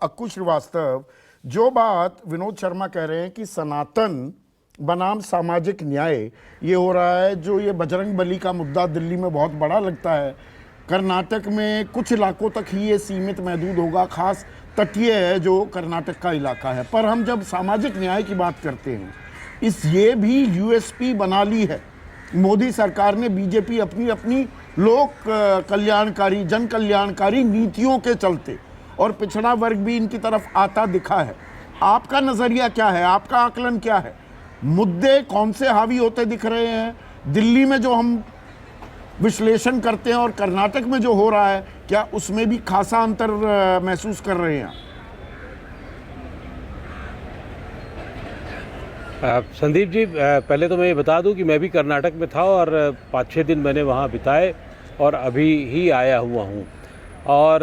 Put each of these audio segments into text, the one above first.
अक्कू श्रीवास्तव, जो बात विनोद शर्मा कह रहे हैं कि सनातन बनाम सामाजिक न्याय ये हो रहा है, जो ये बजरंग बली का मुद्दा दिल्ली में बहुत बड़ा लगता है, कर्नाटक में कुछ इलाकों तक ही ये सीमित महदूद होगा, खास तटीय है जो कर्नाटक का इलाका है। पर हम जब सामाजिक न्याय की बात करते हैं, ये भी यूएसपी बना ली है मोदी सरकार ने। बीजेपी अपनी अपनी लोक कल्याणकारी, जन कल्याणकारी नीतियों के चलते, और पिछड़ा वर्ग भी इनकी तरफ आता दिखा है। आपका नजरिया क्या है, आपका आकलन क्या है? मुद्दे कौन से हावी होते दिख रहे हैं दिल्ली में जो हम विश्लेषण करते हैं, और कर्नाटक में जो हो रहा है, क्या उसमें भी खासा अंतर महसूस कर रहे हैं? संदीप जी, पहले तो मैं ये बता दूं कि मैं भी कर्नाटक में था और 5-6 दिन मैंने वहाँ बिताए और अभी ही आया हुआ हूँ। और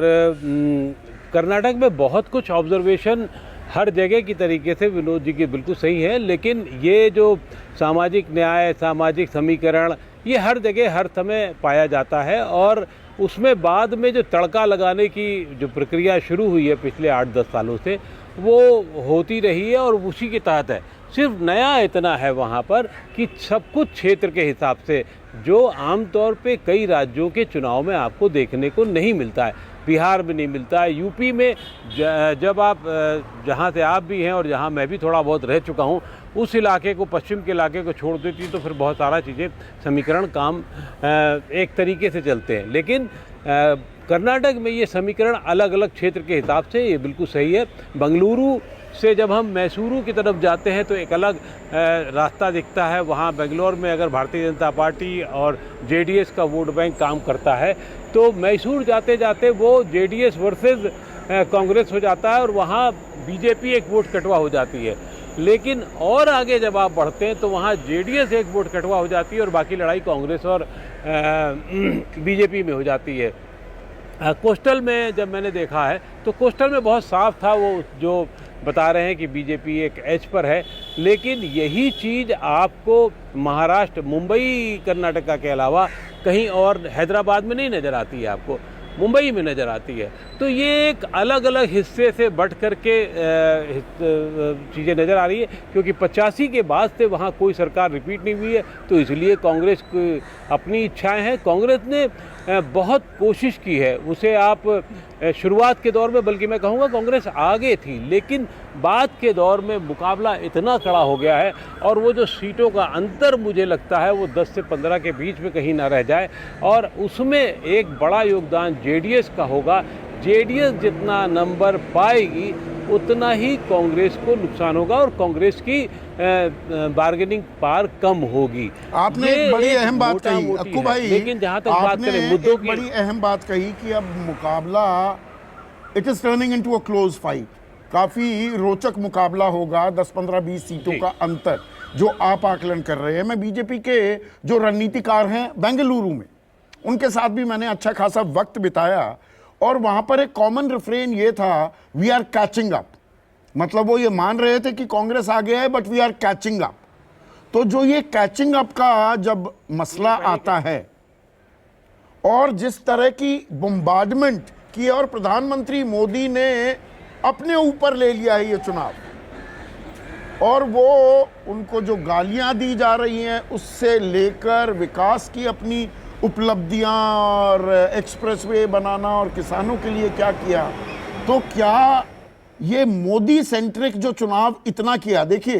कर्नाटक में बहुत कुछ ऑब्जर्वेशन हर जगह की तरीके से विनोद जी की बिल्कुल सही है, लेकिन ये जो सामाजिक न्याय, सामाजिक समीकरण, ये हर जगह हर समय पाया जाता है। और उसमें बाद में जो तड़का लगाने की जो प्रक्रिया शुरू हुई है पिछले 8-10 सालों से, वो होती रही है और उसी के तहत है। सिर्फ नया इतना है वहाँ पर कि सब कुछ क्षेत्र के हिसाब से, जो आमतौर पे कई राज्यों के चुनाव में आपको देखने को नहीं मिलता है। बिहार में नहीं मिलता है, यूपी में जब आप जहाँ से आप भी हैं और जहाँ मैं भी थोड़ा बहुत रह चुका हूँ, उस इलाके को, पश्चिम के इलाके को छोड़ देती तो फिर बहुत सारा चीज़ें, समीकरण काम एक तरीके से चलते हैं। लेकिन कर्नाटक में ये समीकरण अलग अलग क्षेत्र के हिसाब से, ये बिल्कुल सही है। बेंगलुरु से जब हम मैसूरू की तरफ जाते हैं तो एक अलग रास्ता दिखता है। वहाँ बेंगलोर में अगर भारतीय जनता पार्टी और जेडीएस का वोट बैंक काम करता है, तो मैसूर जाते जाते वो जेडीएस वर्सेस कांग्रेस हो जाता है और वहाँ बीजेपी एक वोट कटवा हो जाती है। लेकिन और आगे जब आप बढ़ते हैं तो वहाँ जेडीएस एक वोट कटवा हो जाती है और बाकी लड़ाई कांग्रेस और बीजेपी में हो जाती है। कोस्टल में जब मैंने देखा है तो कोस्टल में बहुत साफ था, वो जो बता रहे हैं कि बीजेपी एक एज पर है। लेकिन यही चीज़ आपको महाराष्ट्र, मुंबई, कर्नाटका के अलावा कहीं और, हैदराबाद में नहीं नज़र आती है, आपको मुंबई में नज़र आती है। तो ये एक अलग अलग हिस्से से बट करके चीज़ें नज़र आ रही है, क्योंकि 85 के बाद से वहाँ कोई सरकार रिपीट नहीं हुई है। तो इसलिए कांग्रेस की अपनी इच्छाएं हैं। कांग्रेस ने बहुत कोशिश की है, उसे आप शुरुआत के दौर में, बल्कि मैं कहूँगा कांग्रेस आगे थी, लेकिन बाद के दौर में मुकाबला इतना कड़ा हो गया है और वो जो सीटों का अंतर मुझे लगता है वो 10 से 15 के बीच में कहीं ना रह जाए, और उसमें एक बड़ा योगदान जेडीएस का होगा। जेडीएस जितना नंबर पाएगी उतना ही कांग्रेस को नुकसान होगा और कांग्रेस की बार्गेनिंग पावर कम होगी। आपने एक बड़ी अहम बात कही अक्कू भाई, लेकिन जहां तक बात करें मुद्दों की, बड़ी अहम बात कही कि अब मुकाबला, it is turning into a close fight. काफी रोचक मुकाबला होगा, 10, 15, 20 सीटों का अंतर जो आप आकलन कर रहे हैं। मैं बीजेपी के जो रणनीतिकार हैं बेंगलुरु में, उनके साथ भी मैंने अच्छा खासा वक्त बिताया, और वहां पर एक कॉमन रिफ्रेन ये था, वी आर कैचिंग अप। मतलब वो ये मान रहे थे कि कांग्रेस आगे है, but we are catching up. तो जो ये कैचिंग अप का जब मसला आता है, और जिस तरह की बम्बार्डमेंट की, और प्रधानमंत्री मोदी ने अपने ऊपर ले लिया है ये चुनाव, और वो उनको जो गालियां दी जा रही हैं उससे लेकर विकास की अपनी उपलब्धियां और एक्सप्रेसवे बनाना और किसानों के लिए क्या किया, तो क्या ये मोदी सेंट्रिक जो चुनाव इतना किया? देखिए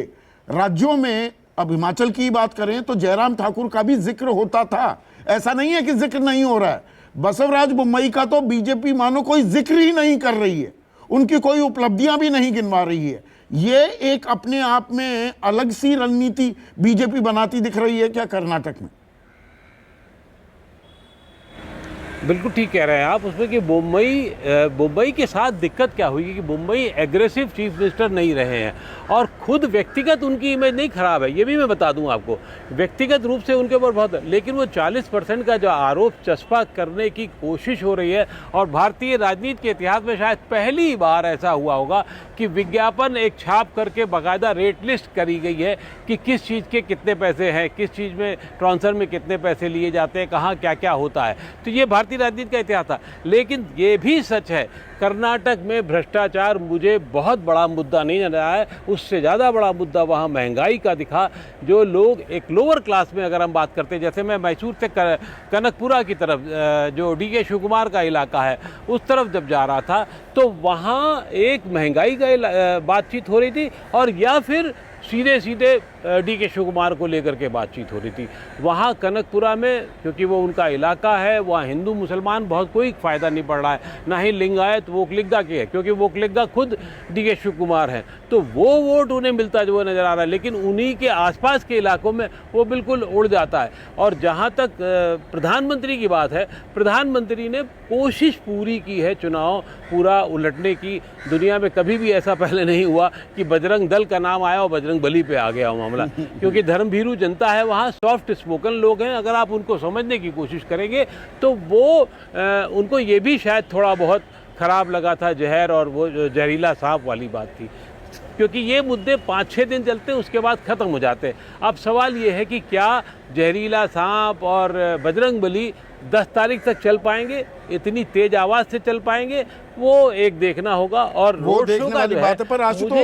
राज्यों में, अब हिमाचल की बात करें तो जयराम ठाकुर का भी जिक्र होता था, ऐसा नहीं है कि जिक्र नहीं हो रहा है। बसवराज बोम्मई का तो बीजेपी मानो कोई जिक्र ही नहीं कर रही है, उनकी कोई उपलब्धियां भी नहीं गिनवा रही है। ये एक अपने आप में अलग सी रणनीति बीजेपी बनाती दिख रही है क्या कर्नाटक में? बिल्कुल ठीक कह रहे हैं आप उसमें कि मुंबई के साथ दिक्कत क्या हुई कि मुंबई एग्रेसिव चीफ मिनिस्टर नहीं रहे हैं, और खुद व्यक्तिगत उनकी इमेज नहीं खराब है, ये भी मैं बता दूं आपको, व्यक्तिगत रूप से उनके ऊपर बहुत, लेकिन वो 40% का जो आरोप चस्पा करने की कोशिश हो रही है, और भारतीय राजनीति के इतिहास में शायद पहली बार ऐसा हुआ होगा कि विज्ञापन एक छाप करके बाकायदा रेट लिस्ट करी गई है कि किस चीज़ के कितने पैसे हैं, किस चीज़ में ट्रांसफर में कितने पैसे लिए जाते हैं, कहाँ क्या क्या होता है। तो ये भारतीय भारतीय राजनीति का इतिहास था। लेकिन ये भी सच है, कर्नाटक में भ्रष्टाचार मुझे बहुत बड़ा मुद्दा नहीं नजर आया। उससे ज़्यादा बड़ा मुद्दा वहाँ महंगाई का दिखा। जो लोग एक लोअर क्लास में अगर हम बात करते हैं, जैसे मैं मैसूर से कनकपुरा की तरफ, जो DK शिव कुमार का इलाका है, उस तरफ जब जा रहा था तो वहाँ एक महंगाई का बातचीत हो रही थी, और या फिर सीधे सीधे DK शिव कुमार को लेकर के बातचीत हो रही थी। वहाँ कनकपुरा में, क्योंकि वो उनका इलाका है, वहाँ हिंदू मुसलमान बहुत कोई फ़ायदा नहीं पड़ रहा है, ना ही लिंगायत वोकलिग्गा के है, क्योंकि वोकलिग्गा खुद DK शिव कुमार है, तो वो वोट उन्हें मिलता जो नज़र आ रहा है। लेकिन उन्हीं के आसपास के इलाकों में वो बिल्कुल उड़ जाता है। और जहाँ तक प्रधानमंत्री की बात है, प्रधानमंत्री ने कोशिश पूरी की है चुनाव पूरा उलटने की। दुनिया में कभी भी ऐसा पहले नहीं हुआ कि बजरंग दल का नाम आया और बजरंग बली पे आ गया मामला, क्योंकि धर्मभीरू जनता है वहाँ, सॉफ्ट स्पोकन लोग हैं। अगर आप उनको समझने की कोशिश करेंगे तो वो उनको ये भी शायद थोड़ा बहुत ख़राब लगा था जहर और वो जहरीला सांप वाली बात थी, क्योंकि ये मुद्दे 5-6 दिन चलते हैं, उसके बाद ख़त्म हो जाते हैं। अब सवाल ये है कि क्या जहरीला सांप और बजरंग बली 10 तारीख तक चल पाएंगे, इतनी तेज आवाज़ से चल पाएंगे, वो एक देखना होगा। और वो रोड शो देखने का वाली जो बात है, है। पर आशुतोष, मुझे